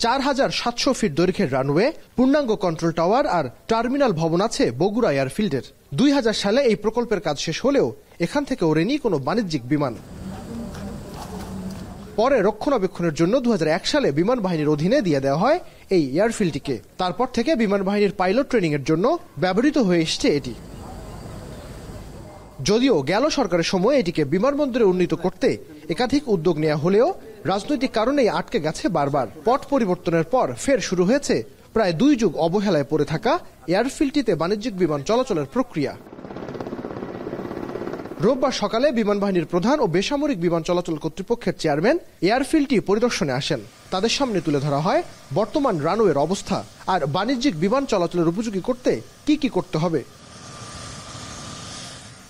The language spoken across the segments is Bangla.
4700 ফিট দৈর্ঘ্যের রানওয়ে, পূর্ণাঙ্গ কন্ট্রোল টাওয়ার আর টার্মিনাল ভবন আছে বগুড়া এয়ারফিল্ডের। 2000 সালে এই প্রকল্পের কাজ শেষ হলেও এখান থেকে ওড়েনি কোনো বাণিজ্যিক বিমান। পরে রক্ষণাবেক্ষণের জন্য 2001 সালে বিমান বাহিনীর অধীনে দিয়ে দেওয়া হয় এই এয়ারফিল্ডটিকে। তারপর থেকে বিমান বাহিনীর পাইলট ট্রেনিং এর জন্য ব্যবহৃত হয়ে এসছে এটি। যদিও গেল সরকারের সময় এটিকে বিমানবন্দরে উন্নীত করতে একাধিক উদ্যোগ নেওয়া হলেও রাজনৈতিক কারণেই আটকে গেছে বারবার। পট পরিবর্তনের পর ফের শুরু হয়েছে প্রায় 2 যুগ অবহেলায় পড়ে থাকা এয়ারফিল্ডটিতে বাণিজ্যিক বিমান চলাচলের প্রক্রিয়া। রোববার সকালে বিমান বাহিনীর প্রধান ও বেসামরিক বিমান চলাচল কর্তৃপক্ষের চেয়ারম্যান এয়ারফিল্ডটি পরিদর্শনে আসেন। তাদের সামনে তুলে ধরা হয় বর্তমান রানওয়ের অবস্থা আর বাণিজ্যিক বিমান চলাচলের উপযোগী করতে কি করতে হবে।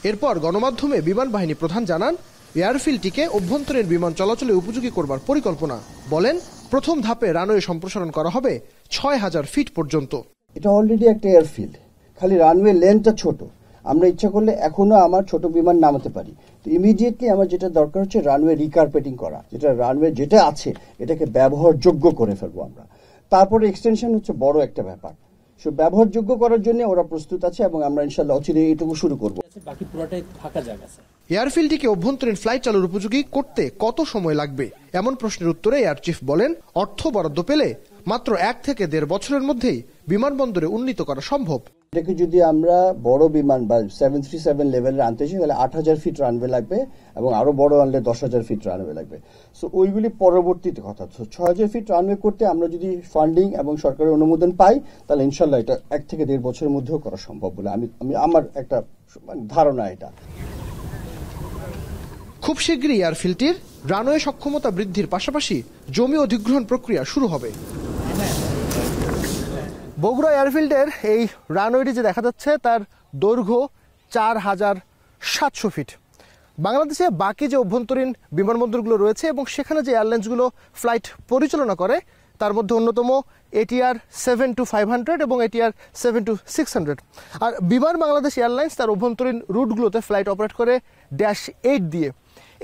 এরপর গণমাধ্যমে বিমান বাহিনী প্রধান জানান, এয়ারফিল্ডটিকে অভ্যন্তরীণ বিমান চলাচলে উপযোগী করবার পরিকল্পনা। বলেন, প্রথম ধাপে রানওয়ে সম্প্রসারণ করা হবে 6000 ফিট পর্যন্ত। এটা অলরেডি একটা এয়ারফিল্ড, খালি রানওয়ে লেন্থটা ছোট। আমরা ইচ্ছা করলে এখনো আমার ছোট বিমান নামাতে পারি। তো ইমিডিয়েটলি আমার যেটা দরকার হচ্ছে রানওয়ে রিকার্পেটিং করা, যেটা রানওয়ে যেটা আছে এটাকে ব্যবহারযোগ্য করে ফেলবো আমরা। তারপরে এক্সটেনশন হচ্ছে বড় একটা ব্যাপার। ব্যবহারযোগ্য করার জন্য ওরা প্রস্তুত আছে এবং আমরা ইনশাআল্লাহ অচিরে এইটুকু শুরু করব। বাকি পুরোটাই ফাঁকা জায়গা আছে। এয়ারফিল্ডটিকে অভ্যন্তরীণ ফ্লাইট চালুর উপযোগী করতে কত সময় লাগবে এমন প্রশ্নের উত্তরে এয়ার চিফ বলেন, অর্থ বরাদ্দ পেলে মাত্র 1 থেকে 1.5 বছরের মধ্যেই বিমানবন্দরে উন্নীত করা সম্ভব। এটাকে যদি আমরা বড় বিমান বা 737 লেভেলের আনতে চাই তাহলে 8000 ফিট রানওয়ে লাগবে এবং আরো বড় আনলে 10000 ফিট রানওয়ে লাগবে। সো ওইগুলি পরবর্তীতে কথা। 6000 ফিট রানওয়ে করতে আমরা যদি ফান্ডিং এবং সরকারের অনুমোদন পাই তাহলে ইনশাল্লাহ এটা 1 থেকে 1.5 বছরের মধ্যেও করা সম্ভব বলে আমি আমার একটা ধারণা। এটা খুব শীঘ্রই এয়ারফিল্ডটির রানওয়ে সক্ষমতা বৃদ্ধির পাশাপাশি জমি অধিগ্রহণ প্রক্রিয়া শুরু হবে। বগুড়া এয়ারফিল্ডের এই রানওয়েটি যে দেখা যাচ্ছে তার দৈর্ঘ্য 4700 ফিট। বাংলাদেশে বাকি যে অভ্যন্তরীণ বিমানবন্দরগুলো রয়েছে এবং সেখানে যে এয়ারলাইন্সগুলো ফ্লাইট পরিচালনা করে তার মধ্যে অন্যতম ATR 7-500 এবং ATR 7-600। আর বিমান বাংলাদেশ এয়ারলাইন্স তার অভ্যন্তরীণ রুটগুলোতে ফ্লাইট অপারেট করে -8 দিয়ে।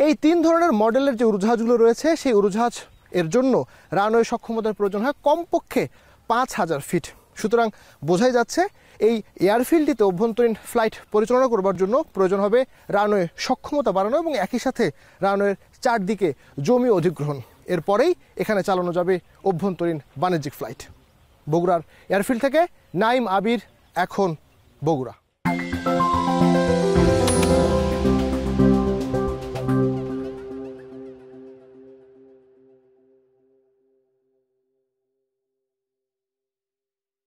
এই 3 ধরনের মডেলের যে উড়োজাহাজগুলো রয়েছে সেই উড়োজাহাজ এর জন্য রানওয়ে সক্ষমতার প্রয়োজন হয় কমপক্ষে 5000 ফিট। সুতরাং বোঝাই যাচ্ছে এই এয়ারফিল্ডটিতে অভ্যন্তরীণ ফ্লাইট পরিচালনা করবার জন্য প্রয়োজন হবে রানওয়ে সক্ষমতা বাড়ানো এবং একই সাথে রানওয়ের চারদিকে জমি অধিগ্রহণ। এরপরেই এখানে চালানো যাবে অভ্যন্তরীণ বাণিজ্যিক ফ্লাইট। বগুড়ার এয়ারফিল্ড থেকে নাইম আবির, এখন বগুড়া।